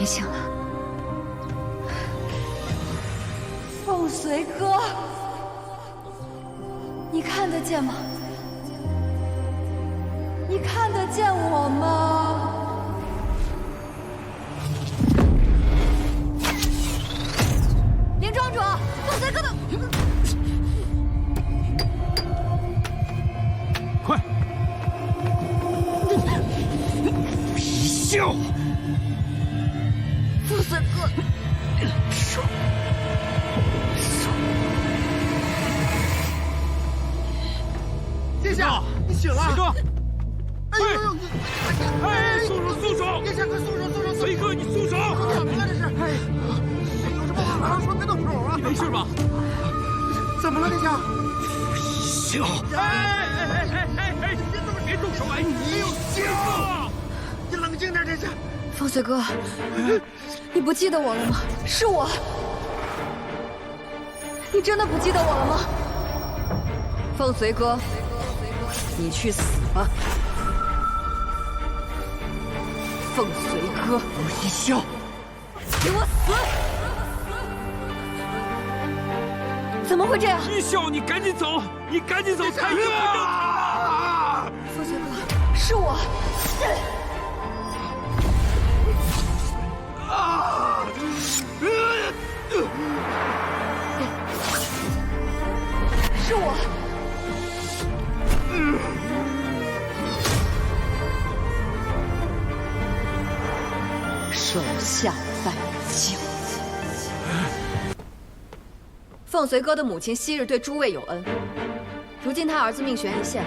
你醒了，凤随哥，你看得见吗？你看得见我吗？林庄主，凤随哥的，快！貔貅！ 凤随哥，殿下，你醒了！随哥，哎呦！哎，松手，松手！殿下，快松手，松手！随哥，你松手！怎么了这是？哎，有什么话好好说，别动手啊！你没事吧？怎么了，殿下？貔貅！哎！别动手！哎，你有貔貅！你冷静点，殿下。凤随哥，你不记得我了吗？是我。你真的不记得我了吗？凤随哥，你去死吧！凤随哥，貔貅，给我死！怎么会这样？貔貅，你赶紧走！你赶紧走！太医不正常了！凤随哥，是我。是我。手下败将。凤随哥的母亲昔日对诸位有恩，如今他儿子命悬一线，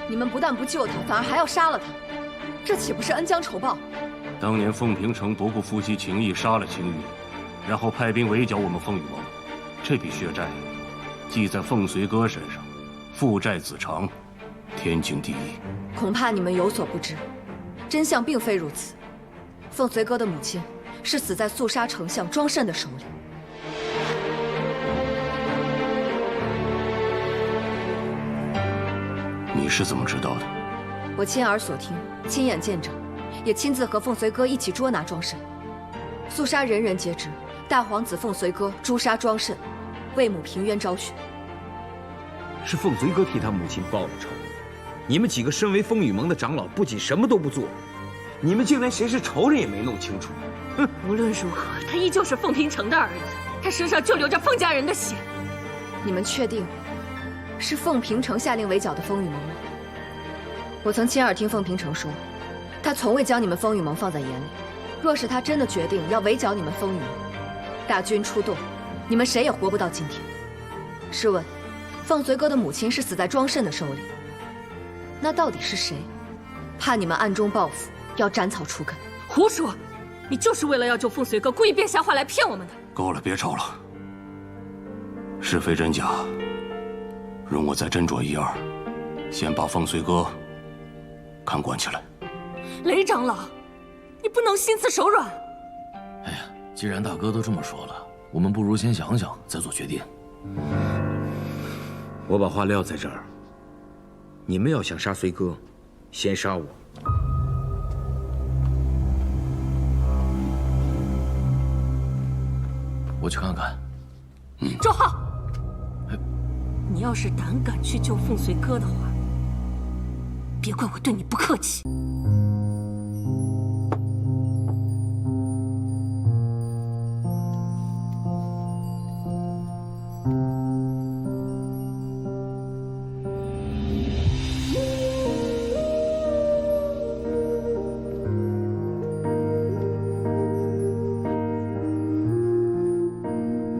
你们不但不救他，反而还要杀了他，这岂不是恩将仇报？当年凤平城不顾夫妻情谊杀了青玉，然后派兵围剿我们风雨盟，这笔血债记在凤随哥身上，父债子偿，天经地义。恐怕你们有所不知，真相并非如此。凤随哥的母亲是死在肃杀丞相庄慎的手里。你是怎么知道的？我亲耳所听，亲眼见证，也亲自和凤随哥一起捉拿庄慎。肃杀人人皆知，大皇子凤随哥诛杀庄慎，为母平冤昭雪。是凤随哥替他母亲报了仇。你们几个身为风雨盟的长老，不仅什么都不做，你们竟连谁是仇人也没弄清楚。哼！无论如何，他依旧是凤平城的儿子，他身上就流着凤家人的血。你们确定是凤平城下令围剿的风雨盟吗？我曾亲耳听凤平城说，他从未将你们风雨盟放在眼里。若是他真的决定要围剿你们风雨盟，大军出动，你们谁也活不到今天。试问，凤随哥的母亲是死在庄慎的手里，那到底是谁？怕你们暗中报复，要斩草除根？胡说！你就是为了要救凤随哥，故意编瞎话来骗我们的。够了，别吵了。是非真假，容我再斟酌一二，先把凤随哥看关起来。雷长老，你不能心慈手软。哎呀，既然大哥都这么说了，我们不如先想想再做决定。我把话撂在这儿，你们要想杀随哥，先杀我。我去看看。周浩，你要是胆敢去救凤随哥的话，别怪我对你不客气。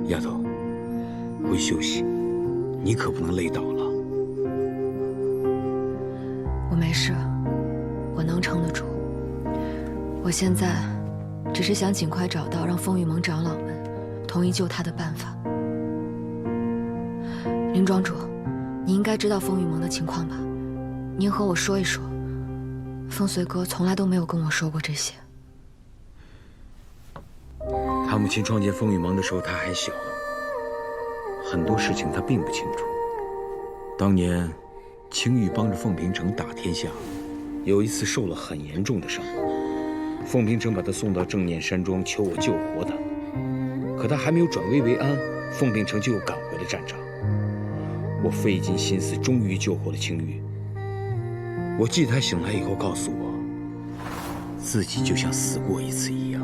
丫头，回休息，你可不能累倒了。我没事，我能撑得住。我现在只是想尽快找到让风雨盟长老们同意救他的办法。林庄主，你应该知道风雨盟的情况吧？您和我说一说。风随哥从来都没有跟我说过这些。他母亲创建风雨盟的时候，他还小，很多事情他并不清楚。当年，青玉帮着凤平城打天下，有一次受了很严重的伤，凤平城把他送到正念山庄，求我救活他。可他还没有转危为安，凤平城就又赶回了战场。我费尽心思，终于救活了青玉。我记得他醒来以后告诉我，自己就像死过一次一样，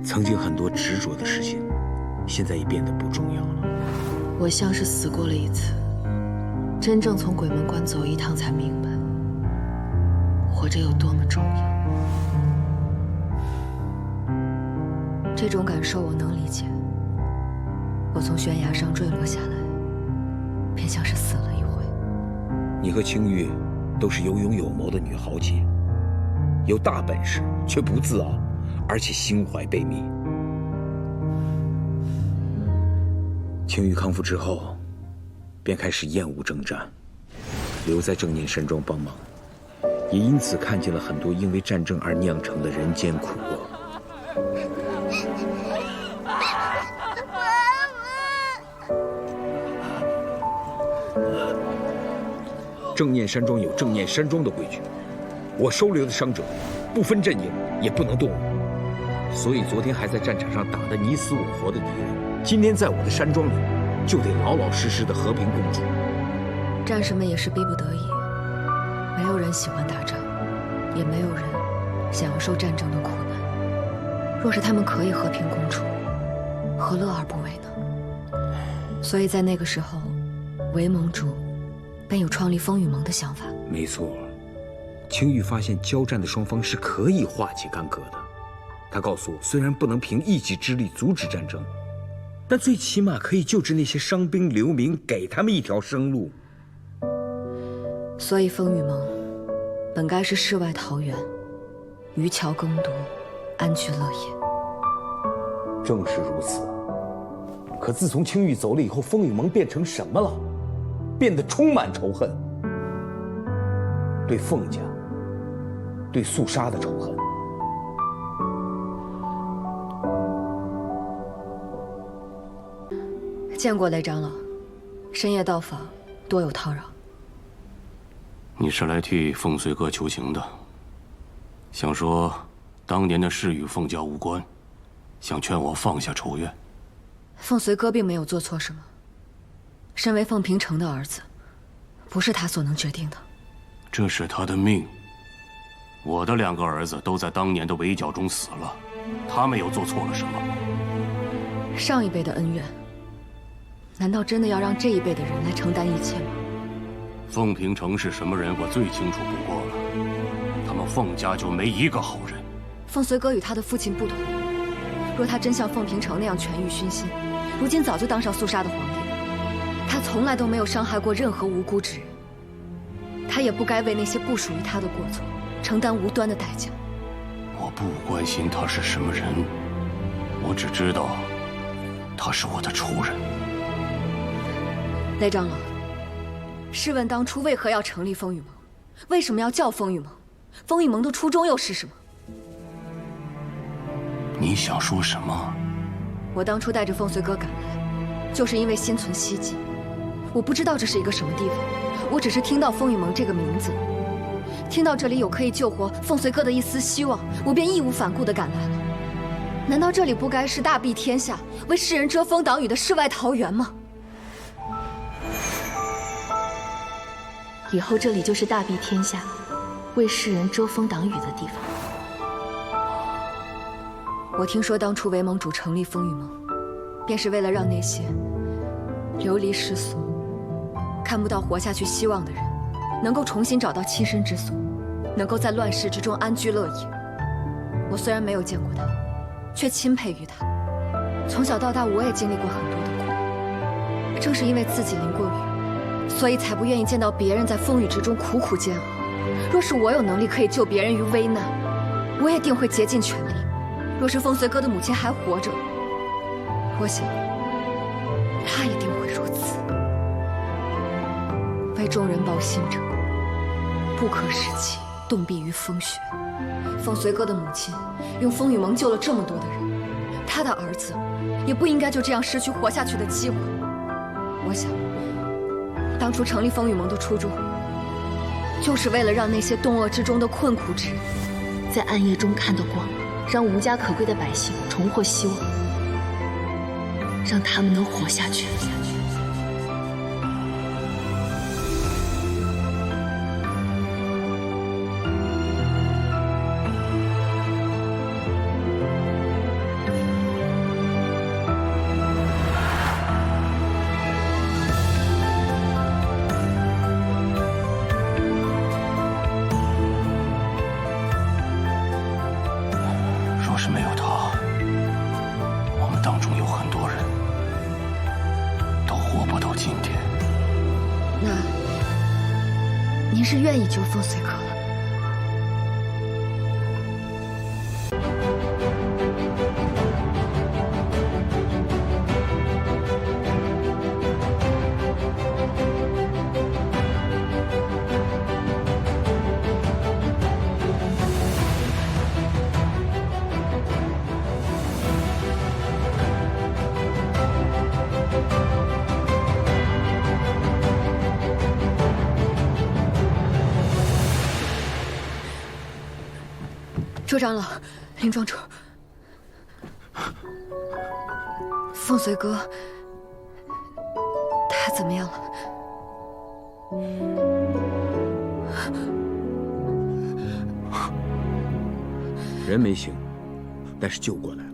曾经很多执着的事情，现在也变得不重要了。我像是死过了一次，真正从鬼门关走一趟才明白，活着有多么重要。这种感受我能理解。我从悬崖上坠落下来，便像是死了一回。你和青玉都是有勇有谋的女豪杰，有大本事却不自傲，而且心怀悲悯。青玉康复之后，便开始厌恶征战，留在正念山庄帮忙，也因此看见了很多因为战争而酿成的人间苦厄。正念山庄有正念山庄的规矩，我收留的伤者不分阵营，也不能动武。所以昨天还在战场上打得你死我活的敌人，今天在我的山庄里就得老老实实的和平共处。战士们也是逼不得已，没有人喜欢打仗，也没有人想要受战争的苦难。若是他们可以和平共处，何乐而不为呢？所以在那个时候，韦盟主便有创立风雨盟的想法。没错，青玉发现交战的双方是可以化解干戈的。他告诉我，虽然不能凭一己之力阻止战争，但最起码可以救治那些伤兵流民，给他们一条生路。所以风雨盟本该是世外桃源，渔樵耕读，安居乐业。正是如此。可自从青玉走了以后，风雨盟变成什么了？变得充满仇恨，对凤家，对肃杀的仇恨。见过雷长老，深夜到访，多有叨扰。你是来替凤随哥求情的，想说当年的事与凤家无关，想劝我放下仇怨。凤随哥并没有做错什么，身为凤平城的儿子，不是他所能决定的。这是他的命。我的2个儿子都在当年的围剿中死了，他们又做错了什么？上一辈的恩怨，难道真的要让这一辈的人来承担一切吗？凤平城是什么人，我最清楚不过了。他们凤家就没一个好人。凤随哥与他的父亲不同，若他真像凤平城那样权欲熏心，如今早就当上肃杀的皇帝了。他从来都没有伤害过任何无辜之人，他也不该为那些不属于他的过错承担无端的代价。我不关心他是什么人，我只知道他是我的仇人。雷长老，试问当初为何要成立风雨盟？为什么要叫风雨盟？风雨盟的初衷又是什么？你想说什么？我当初带着凤随哥赶来，就是因为心存希冀。我不知道这是一个什么地方，我只是听到风雨盟这个名字，听到这里有可以救活凤随哥的一丝希望，我便义无反顾地赶来了。难道这里不该是大庇天下、为世人遮风挡雨的世外桃源吗？以后这里就是大庇天下，为世人遮风挡雨的地方。我听说当初韦盟主成立风雨盟，便是为了让那些流离失所、看不到活下去希望的人，能够重新找到栖身之所，能够在乱世之中安居乐业。我虽然没有见过他，却钦佩于他。从小到大，我也经历过很多的苦，正是因为自己淋过雨，所以才不愿意见到别人在风雨之中苦苦煎熬。若是我有能力可以救别人于危难，我也定会竭尽全力。若是凤随哥的母亲还活着，我想他一定会如此。为众人抱信者，不可使其冻毙于风雪。凤随哥的母亲用风雨盟救了这么多的人，他的儿子也不应该就这样失去活下去的机会。我想，当初成立风雨盟的初衷，就是为了让那些冻饿之中的困苦之人，在暗夜中看到光。让无家可归的百姓重获希望，让他们能活下去。若是没有他，我们当中有很多人都活不到今天。那您是愿意救凤随哥了？周长老，林庄主，凤随哥他怎么样了？人没醒，但是救过来了。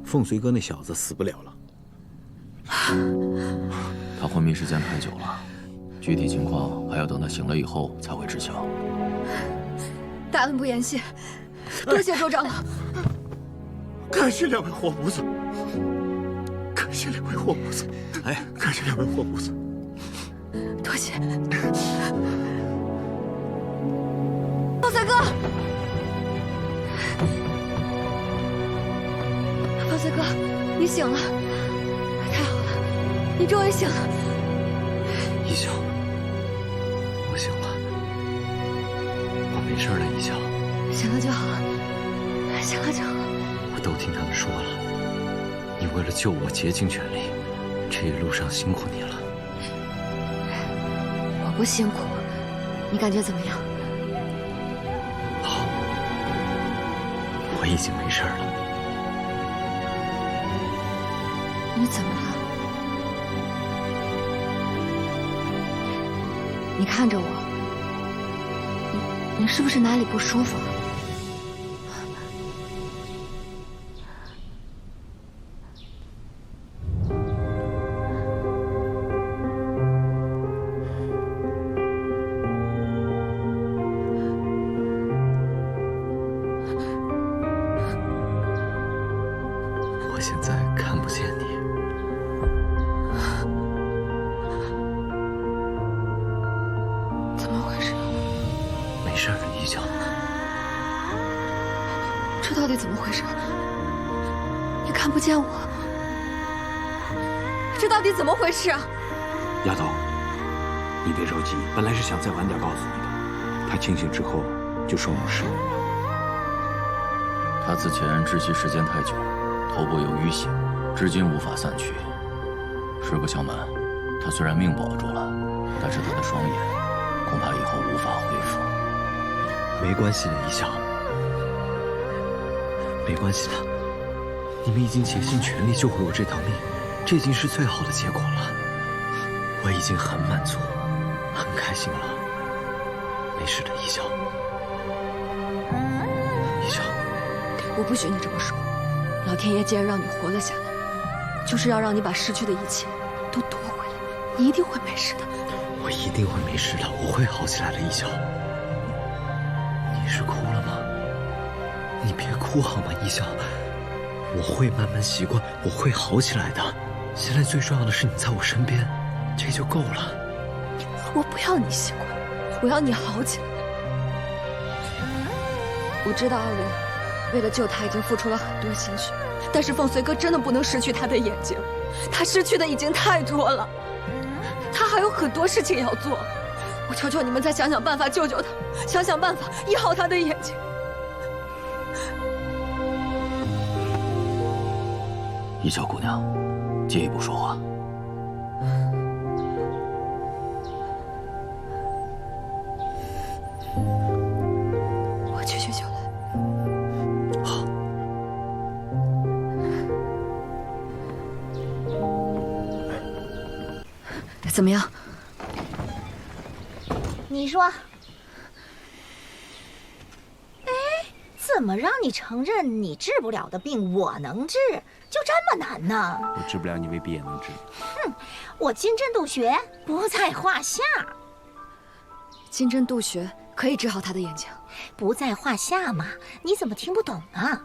凤随哥那小子死不了了。他昏迷时间太久了，具体情况还要等他醒了以后才会知晓。大恩不言谢。多谢周长老，感谢两位活菩萨，感谢两位活菩萨，哎，感谢两位活菩萨，多谢。凤随哥，凤随哥，你醒了，太好了，你终于醒了。一笑，我醒了，我没事了，一笑。醒了就好，醒了就好。我都听他们说了，你为了救我竭尽全力，这一路上辛苦你了。我不辛苦，你感觉怎么样？好，我已经没事了。你怎么了？你看着我，你是不是哪里不舒服？我现在看不见你。怎么回事？没事的，一笑。这到底怎么回事？你看不见我，这到底怎么回事啊？丫头，你别着急，本来是想再晚点告诉你的。他清醒之后就说没事。他此前窒息时间太久，头部有淤血，至今无法散去。实不相瞒，他虽然命保住了，但是他的双眼恐怕以后无法恢复。没关系的，一笑，没关系的。你们已经竭尽全力救回我这条命，这已经是最好的结果了。我已经很满足，很开心了。没事的，一笑。一笑，我不许你这么说。老天爷既然让你活了下来，就是要让你把失去的一切都夺回来。你一定会没事的。我一定会没事的，我会好起来的，一笑。你是哭了吗？你别哭好吗，一笑。我会慢慢习惯，我会好起来的。现在最重要的是你在我身边，这就够了。我不要你习惯，我要你好起来。我知道二位为了救他已经付出了很多心血，但是凤随哥真的不能失去他的眼睛，他失去的已经太多了，他还有很多事情要做。我求求你们再想想办法救救他，想想办法医好他的眼睛。一笑姑娘，借一步说话。我去救来。好，怎么样？你说，怎么让你承认你治不了的病我能治，就这么难呢？我治不了，你未必也能治。哼，我金针度穴不在话下。金针度穴可以治好他的眼睛，不在话下嘛？你怎么听不懂呢？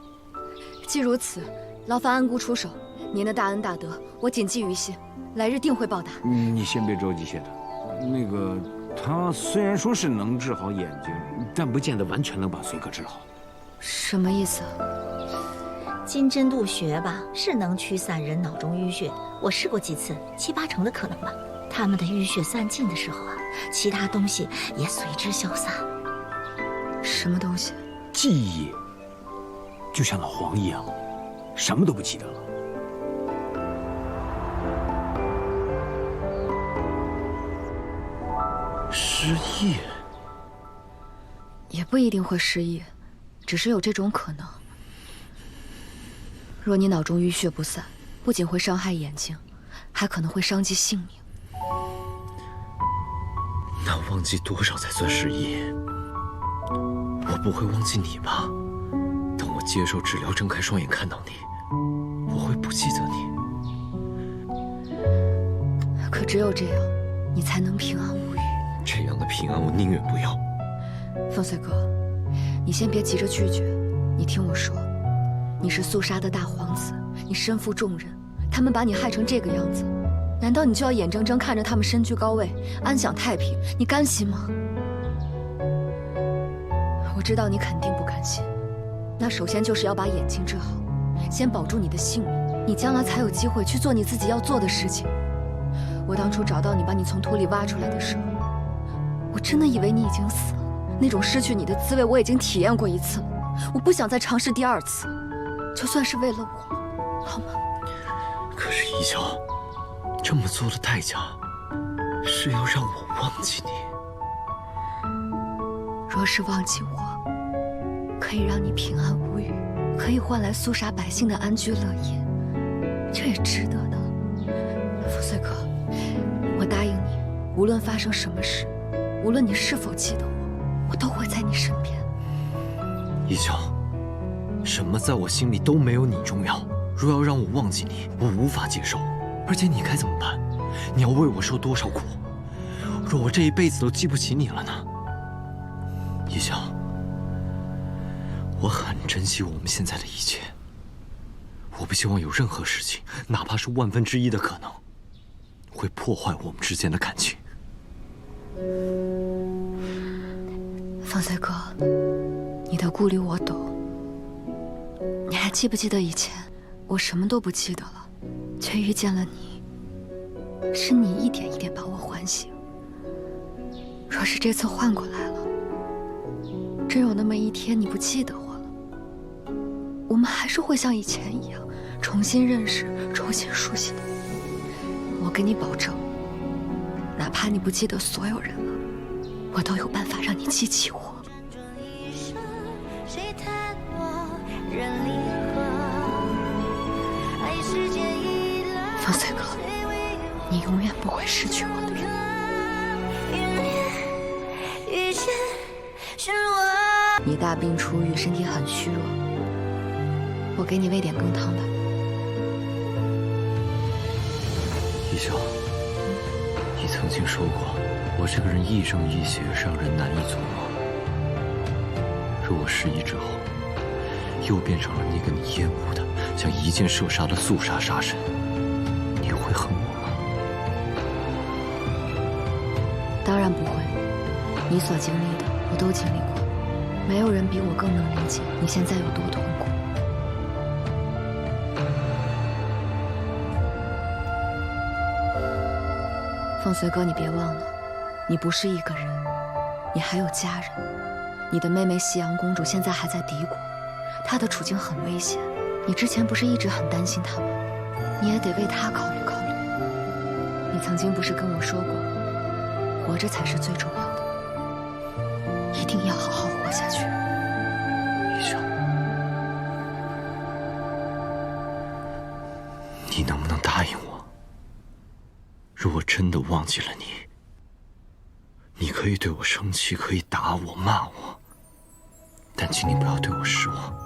既如此，劳烦安姑出手。您的大恩大德，我谨记于心，来日定会报答。你先别着急，谢他。那个，他虽然说是能治好眼睛，但不见得完全能把随哥治好。什么意思？金针度穴吧，是能驱散人脑中淤血，我试过几次，7、8成的可能吧。他们的淤血散尽的时候啊，其他东西也随之消散。什么东西？记忆，就像老黄一样，什么都不记得了。失忆？也不一定会失忆，只是有这种可能。若你脑中淤血不散，不仅会伤害眼睛，还可能会伤及性命。那忘记多少才算失忆？我不会忘记你吧？当我接受治疗，睁开双眼看到你，我会不记得你。可只有这样，你才能平安无虞。这样的平安，我宁愿不要。风随哥，你先别急着拒绝，你听我说，你是肃杀的大皇子，你身负重任，他们把你害成这个样子，难道你就要眼睁睁看着他们身居高位，安享太平？你甘心吗？我知道你肯定不甘心，那首先就是要把眼睛治好，先保住你的性命，你将来才有机会去做你自己要做的事情。我当初找到你，把你从土里挖出来的时候，我真的以为你已经死了。那种失去你的滋味，我已经体验过一次了，我不想再尝试第2次，就算是为了我，好吗？可是一笑，这么做的代价是要让我忘记你。若是忘记我，可以让你平安无虞，可以换来肃杀百姓的安居乐业，这也值得的。福随哥，我答应你，无论发生什么事，无论你是否记得我，我都会在你身边。一笑，什么在我心里都没有你重要。若要让我忘记你，我无法接受。而且你该怎么办？你要为我受多少苦？若我这一辈子都记不起你了呢？一笑，我很珍惜我们现在的一切。我不希望有任何事情，哪怕是1/1000的可能，会破坏我们之间的感情。方才哥，你的顾虑我懂。你还记不记得以前我什么都不记得了，却遇见了你，是你一点一点把我唤醒。若是这次换过来了，真有那么一天你不记得我了，我们还是会像以前一样重新认识，重新熟悉的。我给你保证，哪怕你不记得所有人了，我都有办法让你记起我。方随哥，你永远不会失去我的。你大病初愈，身体很虚弱，我给你喂点羹汤吧。一笑，你曾经说过，我这个人亦正亦邪，让人难以琢磨。若我失忆之后，又变成了那个你厌恶的、想一箭射杀的肃杀杀神，你会恨我吗？当然不会，你所经历的我都经历过，没有人比我更能理解你现在有多痛苦。凤随哥，你别忘了，你不是一个人，你还有家人。你的妹妹夕阳公主现在还在敌国，她的处境很危险。你之前不是一直很担心她吗？你也得为她考虑考虑。你曾经不是跟我说过，活着才是最重要的，一定要好好活下去。一笑，你能不能答应我，如果真的忘记了你，你可以对我生气，可以打我、骂我，但请你不要对我失望，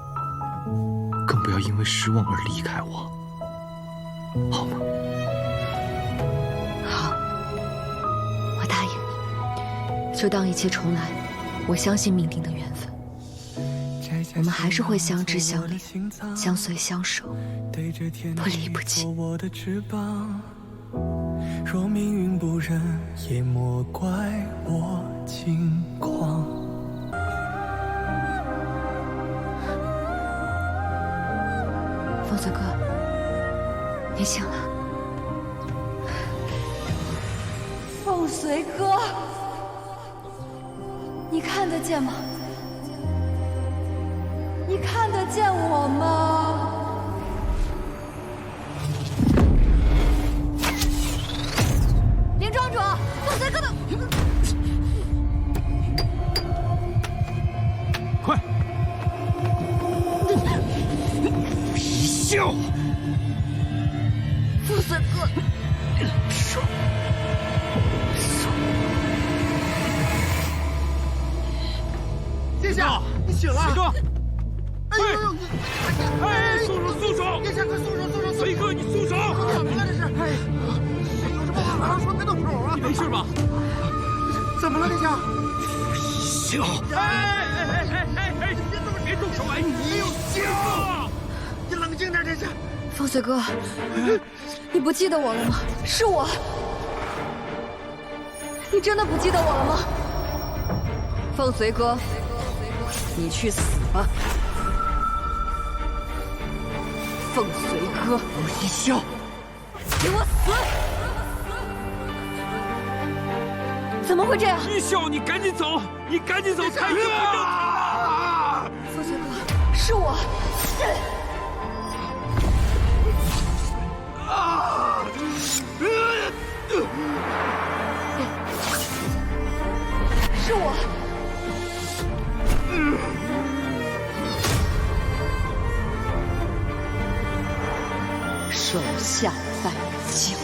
更不要因为失望而离开我，好吗？好，我答应你，就当一切重来。我相信命定的缘分，我们还是会相知相恋，相随相守，不离不弃。若命运不忍，也莫怪我轻狂。风随哥，你醒了。凤随哥，你看得见吗？你看得见我吗？林庄主，凤随哥的，快！一笑，凤随哥，殿下，你醒了！随哥，哎呦！哎，松手，松手！殿下，快松手，松手！随哥，你松手！怎么了这是？哎，有什么话马上说，别动手啊！你没事吧？怎么了，殿下？笑！哎！别动手！哎，你有笑！你冷静点，殿下。风随哥，你不记得我了吗？是我。你真的不记得我了吗？凤随哥，你去死吧！凤随哥，一笑，给我死！怎么会这样？一笑，你赶紧走！你赶紧走！太医不要你了！凤随哥，是我。是我。手下败将。